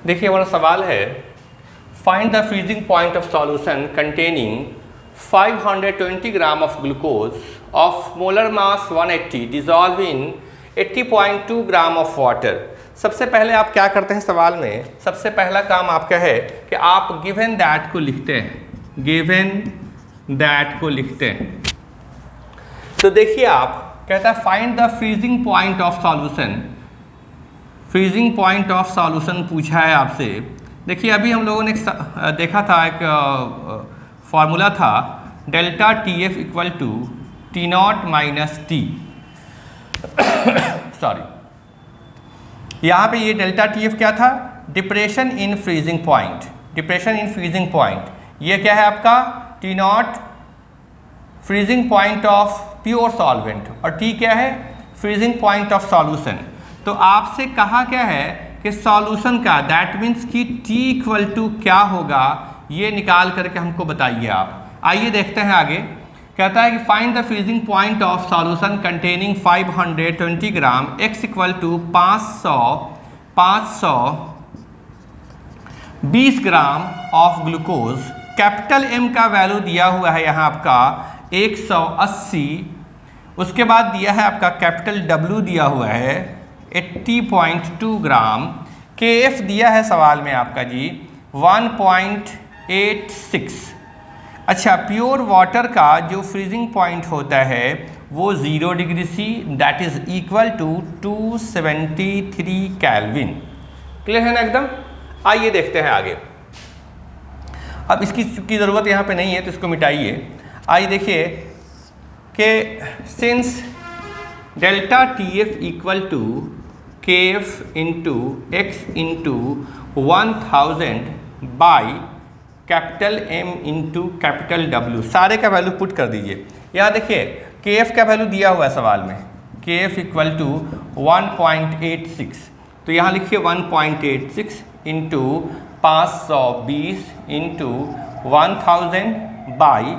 देखिए हमारा सवाल है find the freezing point of solution containing 520 gram of glucose of molar mass 180 dissolve in 80.2 gram of water. सबसे पहले आप क्या करते हैं सवाल में, सबसे पहला काम आपका है कि आप गिवन दैट को लिखते हैं, गिवन दैट को लिखते हैं। तो देखिए आप कहता है find the freezing point of solution, freezing point of solution पूछा है आपसे। देखिए अभी हम लोगों ने देखा था एक फॉर्मूला था delta T F equal to T naught minus T sorry, यहाँ पे ये डेल्टा टी एफ क्या था, depression in freezing point, depression in freezing point. ये क्या है आपका T naught freezing point of pure solvent और टी क्या है फ्रीजिंग पॉइंट ऑफ सॉल्यूशन। तो आपसे कहा क्या है कि सॉल्यूशन का दैट मीन्स कि टी इक्वल टू क्या होगा, ये निकाल करके हमको बताइए आप। आइए देखते हैं आगे। कहता है कि find the freezing point of solution containing 520 gram x equal to 520 gram of glucose. Capital M का वैल्यू दिया हुआ है यहाँ आपका 180, उसके बाद दिया है आपका कैपिटल W दिया हुआ है 80.2 ग्राम, KF दिया है सवाल में आपका जी 1.86। अच्छा, प्योर वाटर का जो फ्रीजिंग पॉइंट होता है वो 0 degree C that is equal to 273 kelvin. Clear है ना एकदम। आइए देखते हैं आगे। अब इसकी की ज़रूरत यहाँ पे नहीं है तो इसको मिटाइए। आइए देखिए कि since delta T F equal to K F into X into 1000 by capital M into capital W, सारे का वैल्यू पुट कर दीजिए। यहाँ देखिए के एफ का वैल्यू दिया हुआ है सवाल में, के एफ इक्वल टू 1.86, तो यहाँ लिखिए 1.86 इंटू 520 इंटू 1000 बाई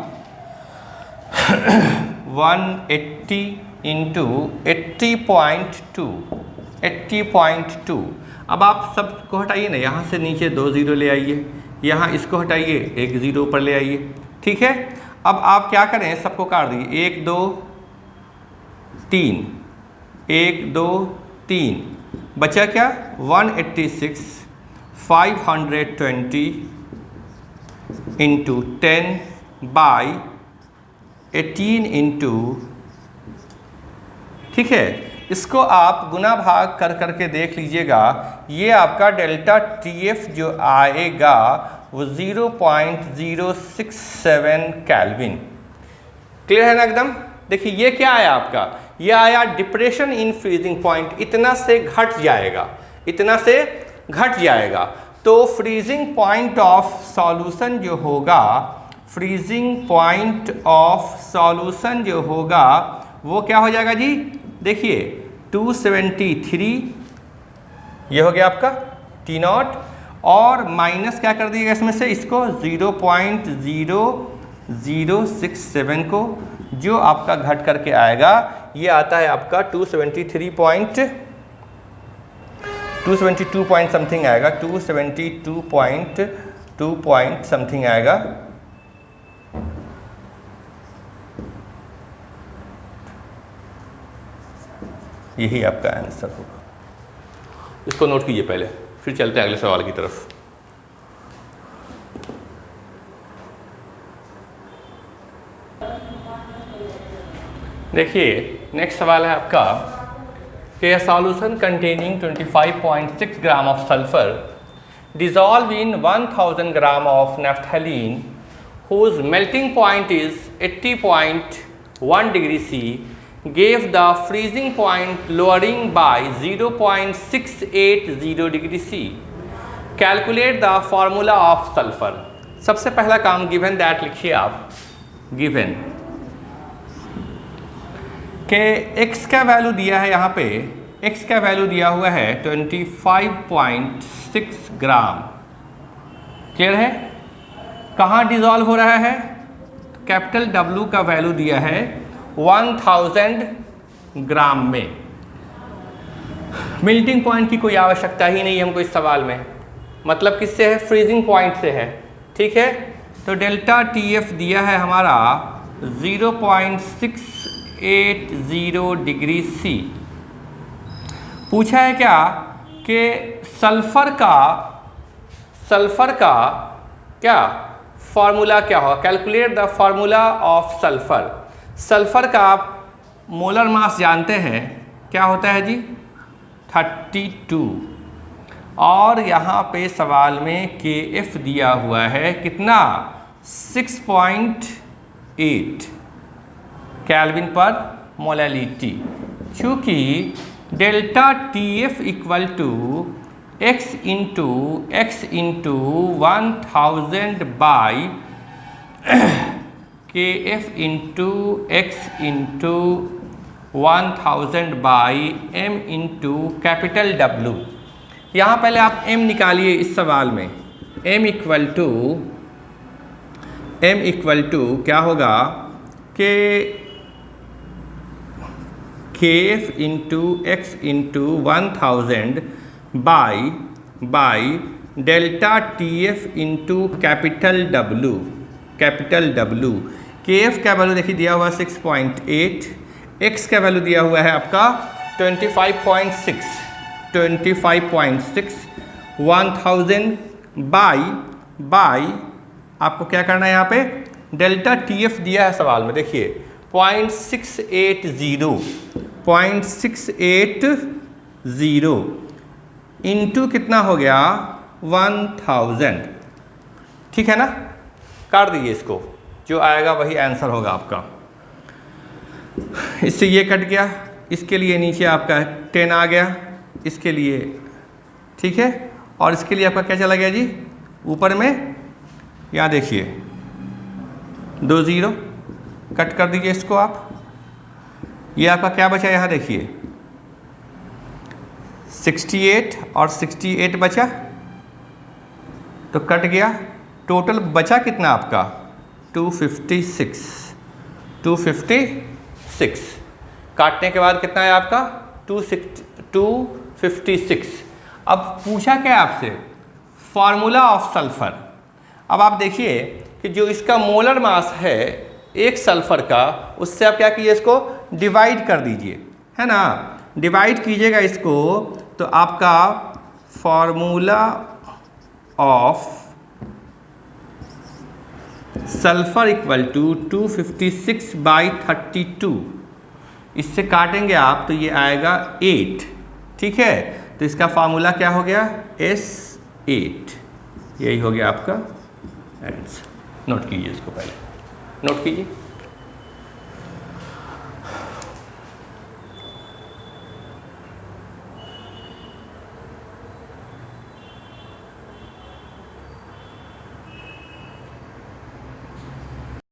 180 इंटू 80.2। अब आप सबको हटाइए ना, यहाँ से नीचे 2 0 ले आइए, यहाँ इसको हटाइए 1 0 ऊपर ले आइए। ठीक है, अब आप क्या करें, सबको काट दीजिए 1 2 3, 1 2 3, बचा क्या 186 520 इंटू 10 बाई 18 इंटू, ठीक है, इसको आप गुना भाग कर करके देख लीजिएगा। ये आपका डेल्टा टी एफ जो आएगा वो 0.067 केल्विन। क्लियर है ना एकदम। देखिए ये क्या आया आपका, ये आया डिप्रेशन इन फ्रीजिंग पॉइंट, इतना से घट जाएगा, इतना से घट जाएगा। तो फ्रीजिंग पॉइंट ऑफ सॉल्यूशन जो होगा, फ्रीजिंग पॉइंट ऑफ सॉल्यूशन जो होगा वो क्या हो जाएगा जी, देखिए 273, ये हो गया आपका टी नॉट, और माइनस क्या कर दिएगा इसमें से, इसको 0.0067 को, जो आपका घट करके आएगा ये आता है आपका 272 पॉइंट समथिंग आएगा, 272.2 पॉइंट समथिंग आएगा। यही आपका आंसर होगा। इसको नोट कीजिए पहले, फिर चलते हैं अगले सवाल की तरफ। देखिए नेक्स्ट सवाल है आपका कि solution containing 25.6 gram of sulphur dissolve in 1000 gram of naphthalene whose melting point is 80.1 degree C gave the freezing point lowering by 0.680 degree C. Calculate the formula of sulfur. सबसे पहला काम गिवन दैट लिखिए आप, given के x का value दिया है, यहाँ पे x का वैल्यू दिया हुआ है 25.6 ग्राम। क्लियर है, कहाँ डिजॉल्व हो रहा है, कैपिटल W का वैल्यू दिया है 1000 ग्राम में। मेल्टिंग पॉइंट की कोई आवश्यकता ही नहीं है हमको इस सवाल में, मतलब किससे है, फ्रीजिंग पॉइंट से है। ठीक है, तो डेल्टा टी एफ दिया है हमारा 0.680 डिग्री सी। पूछा है क्या कि सल्फर का क्या फार्मूला क्या होगा, calculate the formula of sulphur. Sulphur का आप मोलर मास जानते हैं क्या होता है जी, 32, और यहाँ पे सवाल में के एफ दिया हुआ है कितना, 6.8 केल्विन पर मोलालिटी। चूँकि delta T F equal to x into 1000 by K F into X into 1000 by m into capital W। यहाँ पहले आप m निकालिए इस सवाल में, m इक्वल टू क्या होगा के F into X into 1000 by delta T F into capital W। के एफ का वैल्यू देखिए दिया हुआ 6.8, एक्स का वैल्यू दिया हुआ है आपका 25.6, 1000 बाई आपको क्या करना है, यहाँ पे डेल्टा टी एफ दिया है सवाल में, देखिए 0.680 इंटू कितना हो गया 1000। ठीक है ना, काट दीजिए इसको, जो आएगा वही आंसर होगा आपका। इससे ये कट गया, इसके लिए नीचे आपका 10 आ गया, इसके लिए ठीक है, और इसके लिए आपका क्या चला गया जी, ऊपर में यहाँ देखिए 2 0, कट कर दीजिए इसको आप। ये आपका क्या बचा, यहाँ देखिए 68 और 68 बचा, तो कट गया, टोटल बचा कितना आपका 256। काटने के बाद कितना है आपका 256। अब पूछा क्या आपसे, फार्मूला ऑफ सल्फर। अब आप देखिए कि जो इसका मोलर मास है एक सल्फर का, उससे आप क्या कीजिए, इसको डिवाइड कर दीजिए, है ना, डिवाइड कीजिएगा इसको, तो आपका formula of sulphur equal to 256/32। इससे काटेंगे आप तो ये आएगा 8। ठीक है, तो इसका फार्मूला क्या हो गया, S8। यही हो गया आपका आंसर। नोट कीजिए इसको, पहले नोट कीजिए।